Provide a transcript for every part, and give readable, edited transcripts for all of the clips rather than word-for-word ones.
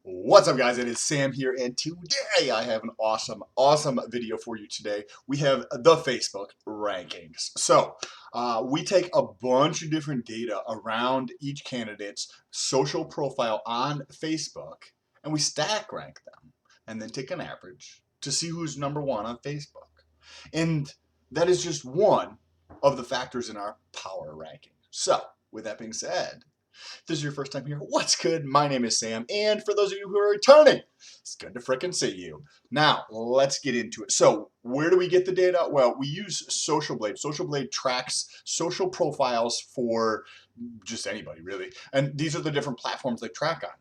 What's up, guys? It is Sam here, and today I have an awesome video for you today. We have the Facebook rankings. So, we take a bunch of different data around each candidate's social profile on Facebook, and we stack rank them, and then take an average to see who's number one on Facebook. And that is just one of the factors in our power ranking. So, with that being said, if this is your first time here, what's good? My name is Sam, and for those of you who are returning, it's good to frickin' see you. Now, let's get into it. So, where do we get the data? Well, we use Social Blade. Social Blade tracks social profiles for just anybody, really. And these are the different platforms they track on.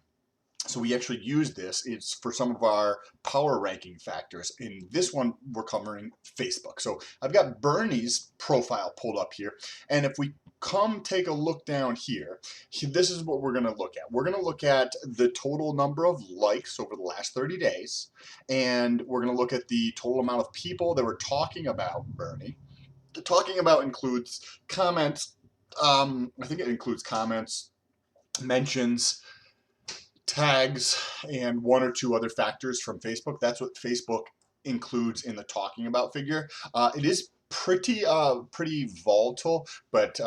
So we actually use this. It's for some of our power ranking factors. In this one, we're covering Facebook. So I've got Bernie's profile pulled up here. And if we come take a look down here, this is what we're going to look at. We're going to look at the total number of likes over the last 30 days. And we're going to look at the total amount of people that were talking about Bernie. The talking about includes comments. I think it includes comments, mentions, tags, and one or two other factors from Facebook. That's what Facebook includes in the talking about figure. It is pretty volatile, but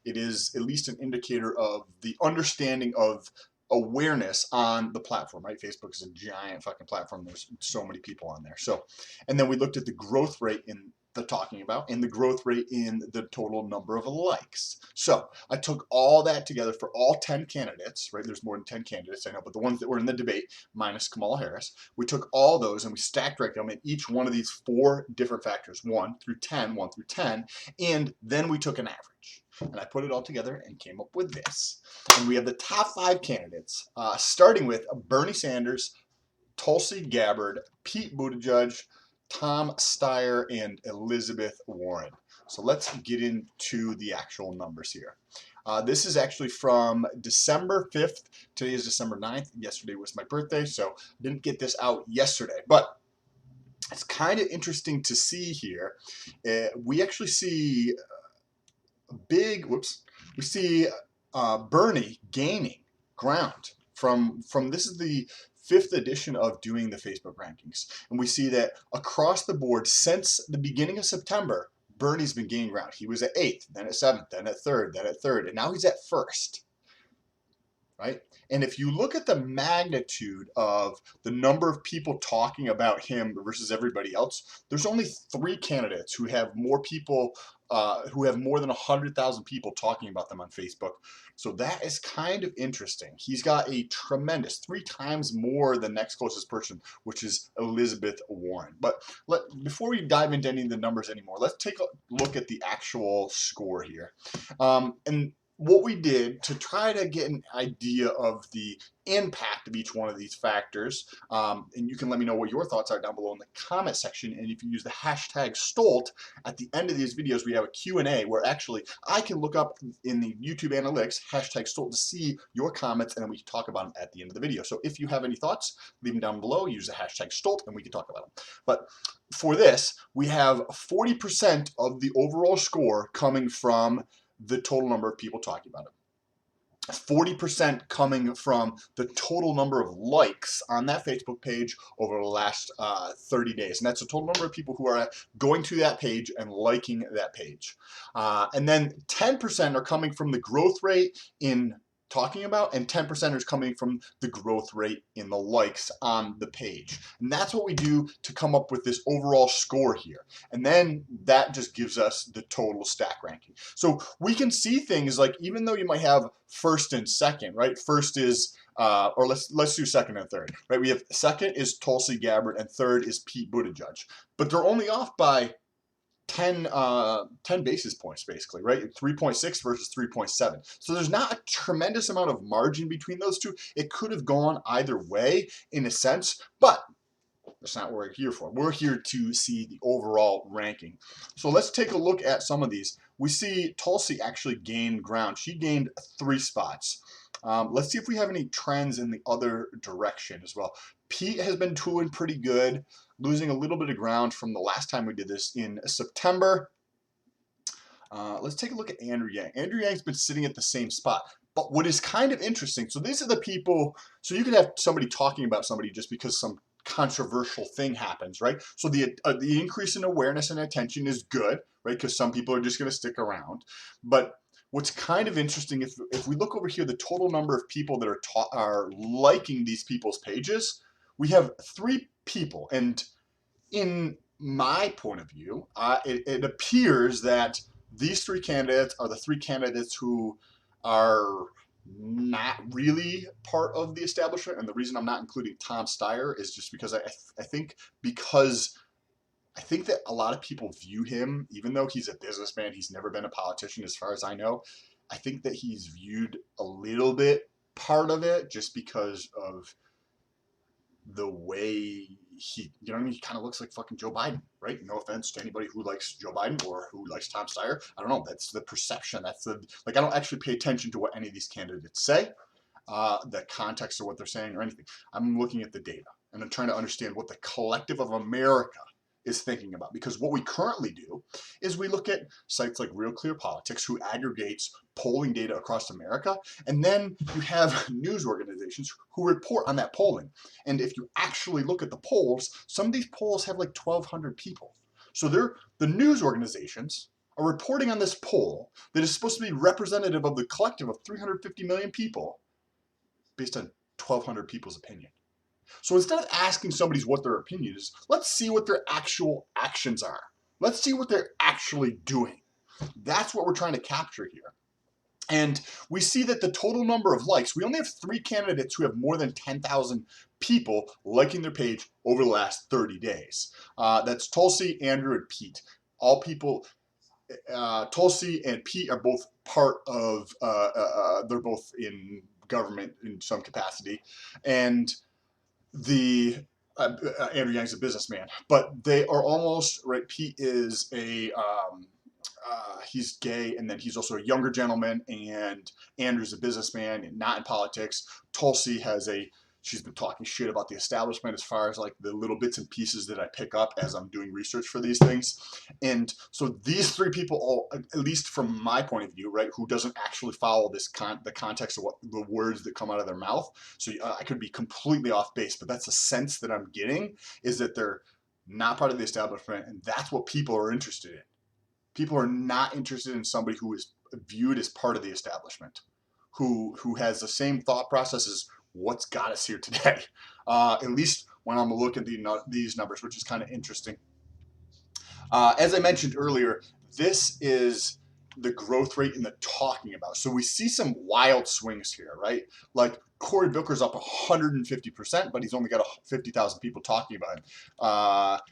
it is at least an indicator of the understanding of awareness on the platform, right? Facebook is a giant fucking platform. There's so many people on there. So, and then we looked at the growth rate in the talking about and the growth rate in the total number of likes. So I took all that together for all 10 candidates, right? There's more than 10 candidates, I know, but the ones that were in the debate minus Kamala Harris, we took all those and we stacked ranked them in each one of these four different factors, 1 through 10, and then we took an average. And I put it all together and came up with this. And we have the top 5 candidates, starting with Bernie Sanders, Tulsi Gabbard, Pete Buttigieg, Tom Steyer, and Elizabeth Warren. So let's get into the actual numbers here. This is actually from December 5th. Today is December 9th. Yesterday was my birthday, so I didn't get this out yesterday. But it's kind of interesting to see here. We actually see we see Bernie gaining ground from this is the 5th edition of doing the Facebook rankings. And we see that across the board since the beginning of September, Bernie's been gaining ground. He was at 8th, then at 7th, then at 3rd, then at 3rd, and now he's at 1st. Right? And if you look at the magnitude of the number of people talking about him versus everybody else, there's only 3 candidates who have more people, who have more than 100,000 people talking about them on Facebook. So that is kind of interesting. He's got a tremendous 3 times more than the next closest person, which is Elizabeth Warren. But before we dive into any of the numbers anymore, let's take a look at the actual score here. And what we did to try to get an idea of the impact of each one of these factors, and you can let me know what your thoughts are down below in the comment section. And if you use the hashtag STOLT, at the end of these videos we have a Q&A where actually I can look up in the YouTube analytics hashtag STOLT to see your comments, and then we can talk about them at the end of the video. So if you have any thoughts, leave them down below, use the hashtag STOLT, and we can talk about them. But for this, we have 40% of the overall score coming from the total number of people talking about it. 40% coming from the total number of likes on that Facebook page over the last 30 days. And that's the total number of people who are going to that page and liking that page. And then 10% are coming from the growth rate in talking about, and 10% is coming from the growth rate in the likes on the page. And that's what we do to come up with this overall score here. And then that just gives us the total stack ranking. So we can see things like, even though you might have 1st and 2nd, right? First is or let's do 2nd and 3rd, right? We have 2nd is Tulsi Gabbard and 3rd is Pete Buttigieg, but they're only off by 10 basis points, basically, right? 3.6 versus 3.7. So there's not a tremendous amount of margin between those two. It could have gone either way in a sense, but that's not what we're here for. We're here to see the overall ranking. So let's take a look at some of these. We see Tulsi actually gained ground. She gained 3 spots. Let's see if we have any trends in the other direction as well. Pete has been doing pretty good, losing a little bit of ground from the last time we did this in September. Let's take a look at Andrew Yang. Andrew Yang's been sitting at the same spot. But what is kind of interesting, so these are the people, so you could have somebody talking about somebody just because some controversial thing happens, right? So the increase in awareness and attention is good, right? Because some people are just going to stick around. But what's kind of interesting, if we look over here, the total number of people that are liking these people's pages, we have 3 people. And in my point of view, it appears that these 3 candidates are the 3 candidates who are not really part of the establishment. And the reason I'm not including Tom Steyer is just because I think that a lot of people view him, even though he's a businessman, he's never been a politician as far as I know. I think that he's viewed a little bit part of it just because of the way he, you know what I mean? He kind of looks like fucking Joe Biden, right? No offense to anybody who likes Joe Biden or who likes Tom Steyer. I don't know. That's the perception. That's I don't actually pay attention to what any of these candidates say, the context of what they're saying or anything. I'm looking at the data and I'm trying to understand what the collective of America is thinking about. Because what we currently do is we look at sites like Real Clear Politics, who aggregates polling data across America, and then you have news organizations who report on that polling. And if you actually look at the polls, some of these polls have like 1,200 people. So the news organizations are reporting on this poll that is supposed to be representative of the collective of 350 million people based on 1,200 people's opinion. So instead of asking somebody what their opinion is, let's see what their actual actions are. Let's see what they're actually doing. That's what we're trying to capture here. And we see that the total number of likes, we only have 3 candidates who have more than 10,000 people liking their page over the last 30 days. That's Tulsi, Andrew, and Pete. All people, Tulsi and Pete are both part of, they're both in government in some capacity. And Andrew Yang's a businessman, but they are almost right. Pete is he's gay, and then he's also a younger gentleman, and Andrew's a businessman and not in politics. Tulsi she's been talking shit about the establishment as far as like the little bits and pieces that I pick up as I'm doing research for these things. And so these 3 people, all, at least from my point of view, right, who doesn't actually follow the context of what the words that come out of their mouth. So I could be completely off base, but that's the sense that I'm getting, is that they're not part of the establishment, and that's what people are interested in. People are not interested in somebody who is viewed as part of the establishment, who has the same thought process as what's got us here today. At least when I'm looking at these numbers, which is kind of interesting. As I mentioned earlier, this is the growth rate in the talking about. So we see some wild swings here, right? Like Cory Booker's up 150%, but he's only got 50,000 people talking about him.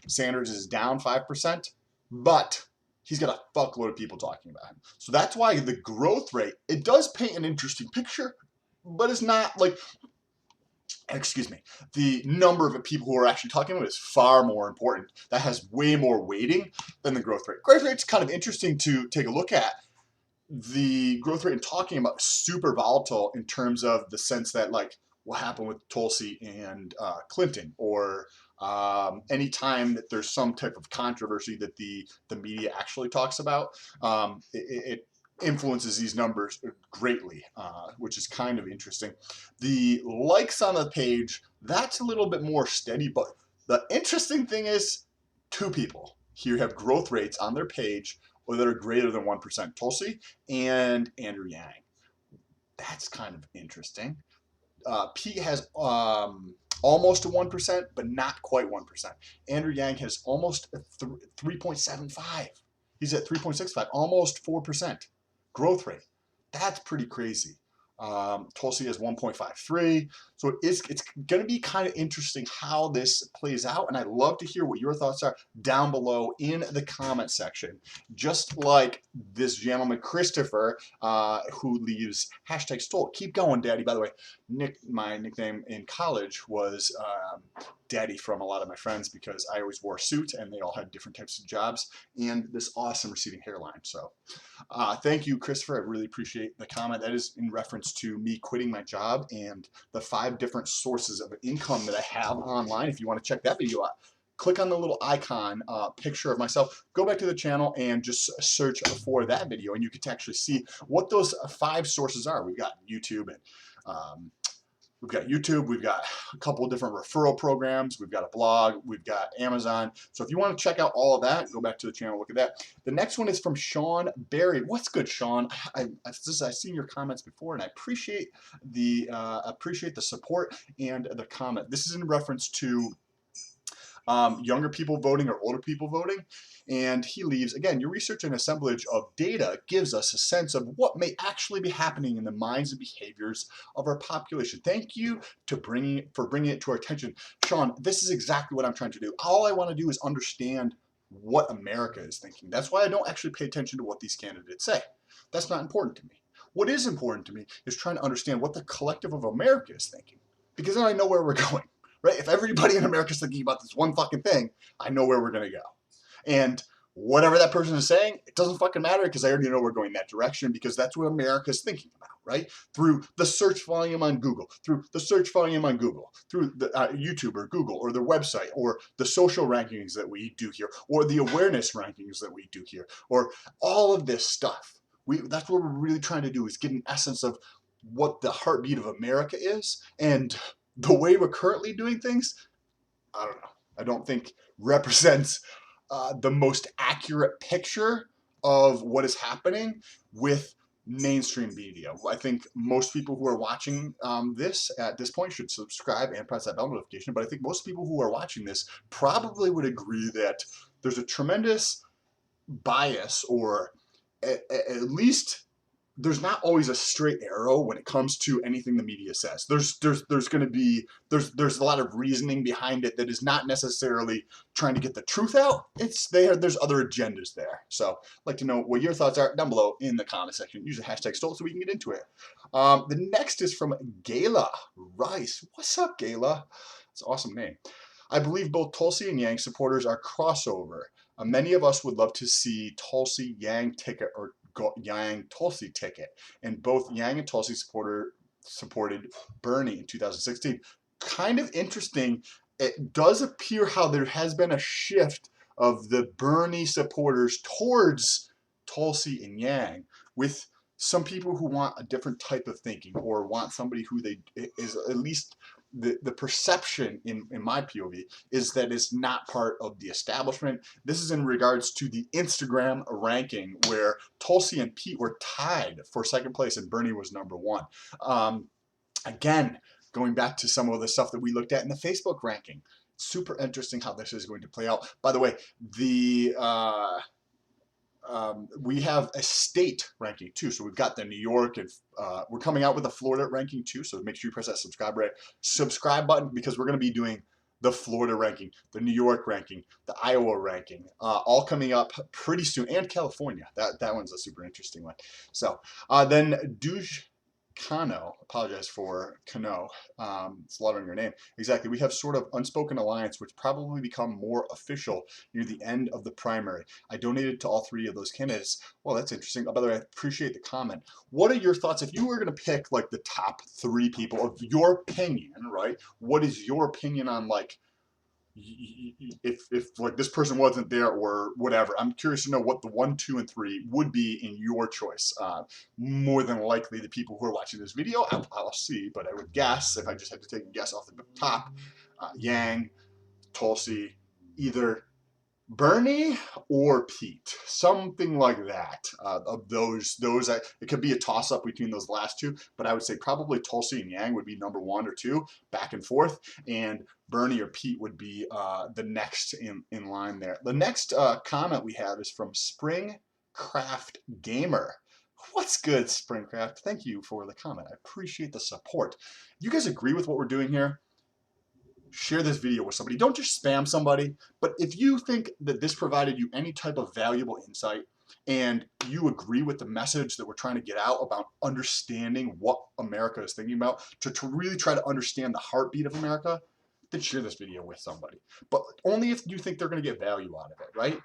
Sanders is down 5%, but he's got a fuckload of people talking about him. So that's why the growth rate, it does paint an interesting picture, but it's not like, excuse me, the number of people who are actually talking about it is far more important. That has way more weighting than the growth rate. Growth rate's kind of interesting to take a look at. The growth rate in talking about is super volatile in terms of the sense that, like, what happened with Tulsi and Clinton, or any time that there's some type of controversy that the media actually talks about, it influences these numbers greatly, which is kind of interesting. The likes on the page, that's a little bit more steady, but the interesting thing is 2 people here have growth rates on their page that are greater than 1%, Tulsi and Andrew Yang. That's kind of interesting. Pete has almost a 1%, but not quite 1%. Andrew Yang has almost 3.75. He's at 3.65, almost 4% growth rate. That's pretty crazy. Tulsi has 1.53. So it's going to be kind of interesting how this plays out. And I'd love to hear what your thoughts are down below in the comment section. Just like this gentleman, Christopher, who leaves #stole. Keep going, Daddy. By the way, my nickname in college was Daddy from a lot of my friends because I always wore a suit and they all had different types of jobs and this awesome receding hairline. So thank you, Christopher. I really appreciate the comment. That is in reference to me quitting my job and the 5 different sources of income that I have online. If you want to check that video out, click on the little icon picture of myself, go back to the channel and just search for that video, and you can actually see what those 5 sources are. We've got YouTube, and we've got a couple of different referral programs, we've got a blog, we've got Amazon. So if you want to check out all of that, go back to the channel, look at that. The next one is from Sean Berry. What's good, Sean? I've seen your comments before, and I appreciate the support and the comment. This is in reference to younger people voting or older people voting. And he leaves, again, your research and assemblage of data gives us a sense of what may actually be happening in the minds and behaviors of our population. Thank you for bringing it to our attention. Sean, this is exactly what I'm trying to do. All I want to do is understand what America is thinking. That's why I don't actually pay attention to what these candidates say. That's not important to me. What is important to me is trying to understand what the collective of America is thinking, because then I know where we're going. Right? If everybody in America is thinking about this one fucking thing, I know where we're going to go. And whatever that person is saying, it doesn't fucking matter, because I already know we're going that direction, because that's what America is thinking about, right? Through the search volume on Google, through the YouTube or Google or their website, or the social rankings that we do here, or the awareness rankings that we do here, or all of this stuff. That's what we're really trying to do, is get an essence of what the heartbeat of America is. And the way we're currently doing things, I don't know. I don't think represents the most accurate picture of what is happening with mainstream media. I think most people who are watching this at this point should subscribe and press that bell notification. But I think most people who are watching this probably would agree that there's a tremendous bias, or at least there's not always a straight arrow when it comes to anything the media says. There's going to be there's a lot of reasoning behind it that is not necessarily trying to get the truth out. There's other agendas there. So I'd like to know what your thoughts are down below in the comment section. Use the hashtag Stolt so we can get into it. The next is from Gala Rice. What's up, Gala? It's an awesome name. I believe both Tulsi and Yang supporters are crossover. Many of us would love to see Tulsi Yang ticket or Yang Tulsi ticket, and both Yang and Tulsi supported Bernie in 2016. Kind of interesting. It does appear how there has been a shift of the Bernie supporters towards Tulsi and Yang, with some people who want a different type of thinking, or want somebody who is at least the perception in my POV is that it's not part of the establishment. This is in regards to the Instagram ranking, where Tulsi and Pete were tied for second place and Bernie was #1. Again, going back to some of the stuff that we looked at in the Facebook ranking. Super interesting how this is going to play out. By the way, we have a state ranking too. So we've got the New York, and we're coming out with a Florida ranking too. So make sure you press that subscribe button, because we're going to be doing the Florida ranking, the New York ranking, the Iowa ranking, all coming up pretty soon, and California. That one's a super interesting one. So then Kano, apologize for Kano, slaughtering your name. Exactly. We have sort of unspoken alliance, which probably become more official near the end of the primary. I donated to all 3 of those candidates. Well, that's interesting. By the way, I appreciate the comment. What are your thoughts if you were going to pick like the top 3 people of your opinion, right? What is your opinion on, like, if like this person wasn't there or whatever? I'm curious to know what the 1, 2, and 3 would be in your choice. More than likely, the people who are watching this video, I'll see, but I would guess, if I just had to take a guess off the top, Yang, Tulsi, either Bernie or Pete, something like that. Of those, it could be a toss-up between those last 2, but I would say probably Tulsi and Yang would be #1 or 2, back and forth, and Bernie or Pete would be the next in line there. The next comment we have is from Springcraft Gamer. What's good, Springcraft? Thank you for the comment. I appreciate the support. You guys agree with what we're doing here? Share this video with somebody. Don't just spam somebody, but if you think that this provided you any type of valuable insight, and you agree with the message that we're trying to get out about understanding what America is thinking about, to really try to understand the heartbeat of America, then share this video with somebody. But only if you think they're going to get value out of it, right?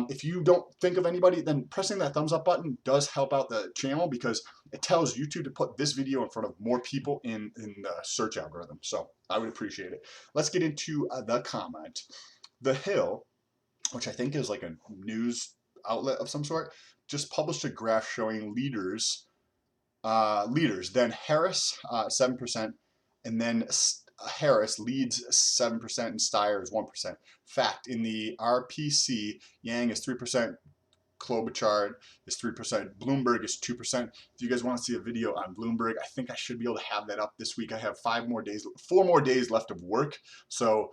If you don't think of anybody, then pressing that thumbs up button does help out the channel, because it tells YouTube to put this video in front of more people in the search algorithm. So I would appreciate it. Let's get into the comment. The Hill, which I think is like a news outlet of some sort, just published a graph showing leaders. Then Harris 7%, and then Harris leads 7%, and Steyer is 1%. Fact: in the RPC, Yang is 3%. Klobuchar is 3%. Bloomberg is 2%. If you guys want to see a video on Bloomberg, I think I should be able to have that up this week. I have 4 more days left of work, so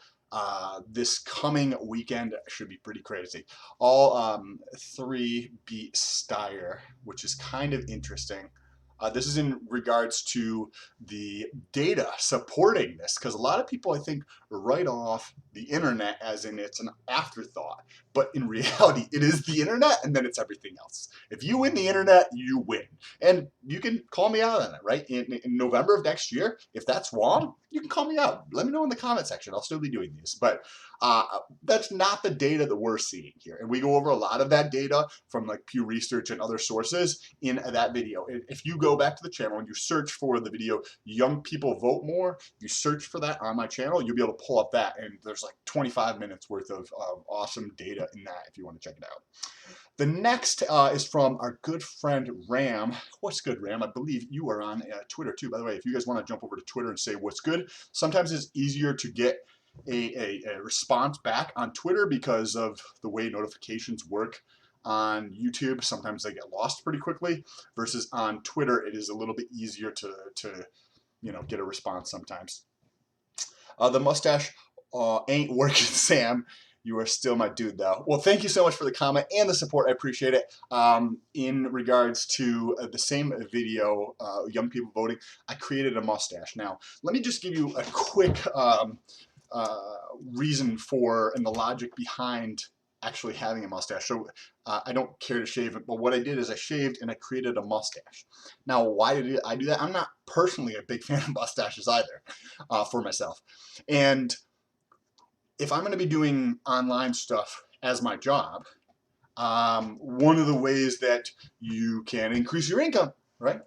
this coming weekend should be pretty crazy. All 3 beat Steyer, which is kind of interesting. This is in regards to the data supporting this, because a lot of people, I think, write off the internet as in it's an afterthought. But in reality, it is the internet, and then it's everything else. If you win the internet, you win. And you can call me out on it, right? In November of next year, if that's wrong, you can call me out. Let me know in the comment section. I'll still be doing these. But that's not the data that we're seeing here. And we go over a lot of that data from like Pew Research and other sources in that video. If you go back to the channel and you search for the video, Young People Vote More, you search for that on my channel, you'll be able to pull up that. And there's like 25 minutes worth of awesome data in that if you want to check it out. The next is from our good friend Ram. What's good, Ram? I believe you are on Twitter too. By the way, if you guys want to jump over to Twitter and say what's good, sometimes it's easier to get a response back on Twitter because of the way notifications work on YouTube. Sometimes they get lost pretty quickly, versus on Twitter it is a little bit easier to get a response sometimes. The mustache ain't working, Sam. You are still my dude, though. Well, thank you so much for the comment and the support. I appreciate it. In regards to the same video, Young People Voting, I created a mustache. Now, let me just give you a quick reason for and the logic behind actually having a mustache. So I don't care to shave it, but what I did is I shaved and I created a mustache. Now, why did I do that? I'm not personally a big fan of mustaches either for myself. And if I'm going to be doing online stuff as my job, one of the ways that you can increase your income, right,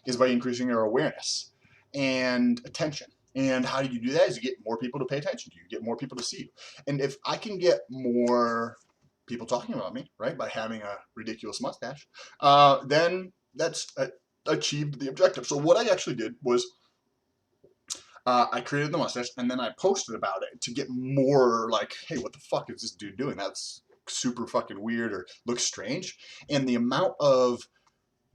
is by increasing your awareness and attention. And how do you do that? Is you get more people to pay attention to you, get more people to see you. And if I can get more people talking about me, right, by having a ridiculous mustache, then that's achieved the objective. So what I actually did was I created the mustache, and then I posted about it to get more like, hey, what the fuck is this dude doing? That's super fucking weird or looks strange. And the amount of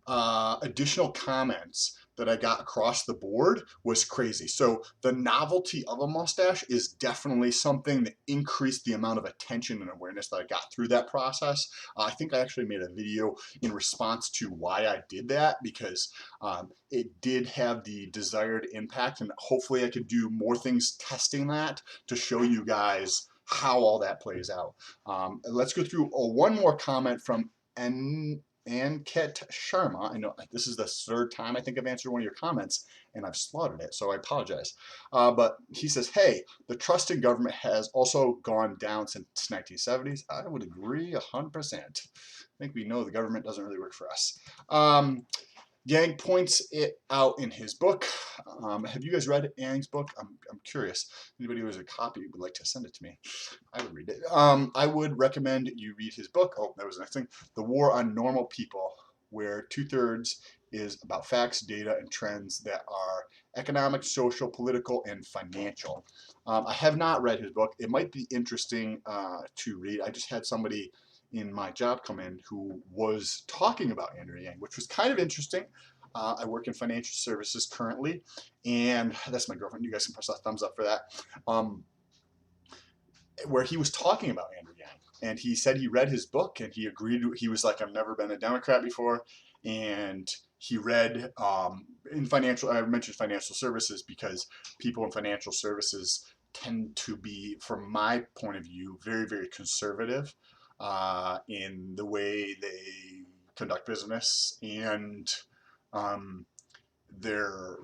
additional comments that I got across the board was crazy. So the novelty of a mustache is definitely something that increased the amount of attention and awareness that I got through that process. I think I actually made a video in response to why I did that, because it did have the desired impact, and hopefully I could do more things testing that to show you guys how all that plays out. Let's go through one more comment from Anket Sharma. I know this is the 3rd time I think I've answered one of your comments, and I've slaughtered it, so I apologize. But he says, hey, the trust in government has also gone down since 1970s. I would agree 100%. I think we know the government doesn't really work for us. Yang points it out in his book. Have you guys read Yang's book? I'm curious. Anybody who has a copy would like to send it to me. I would read it. I would recommend you read his book. Oh, that was the next thing. The War on Normal People, where 2/3 is about facts, data, and trends that are economic, social, political, and financial. I have not read his book. It might be interesting to read. I just had somebody in my job come in who was talking about Andrew Yang, which was kind of interesting. I work in financial services currently, and that's my girlfriend. You guys can press a thumbs up for that. Where he was talking about Andrew Yang, and he said he read his book and he agreed. He was like, I've never been a Democrat before, and he read in financial. I mentioned financial services because people in financial services tend to be, from my point of view, very, very conservative in the way they conduct business and their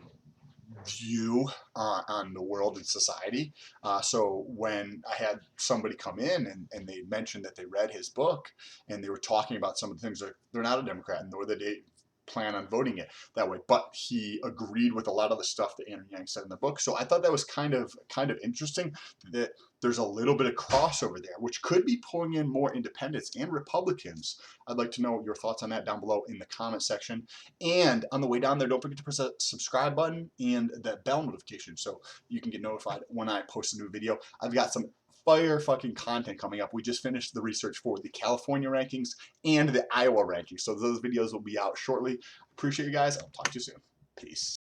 view on the world and society. So when I had somebody come in and they mentioned that they read his book and they were talking about some of the things, they're not a Democrat, nor that they plan on voting it that way. But he agreed with a lot of the stuff that Andrew Yang said in the book. So I thought that was kind of interesting that there's a little bit of crossover there, which could be pulling in more independents and Republicans. I'd like to know your thoughts on that down below in the comment section. And on the way down there, don't forget to press that subscribe button and that bell notification so you can get notified when I post a new video. I've got some fire fucking content coming up. We just finished the research for the California rankings and the Iowa rankings. So those videos will be out shortly. Appreciate you guys. I'll talk to you soon. Peace.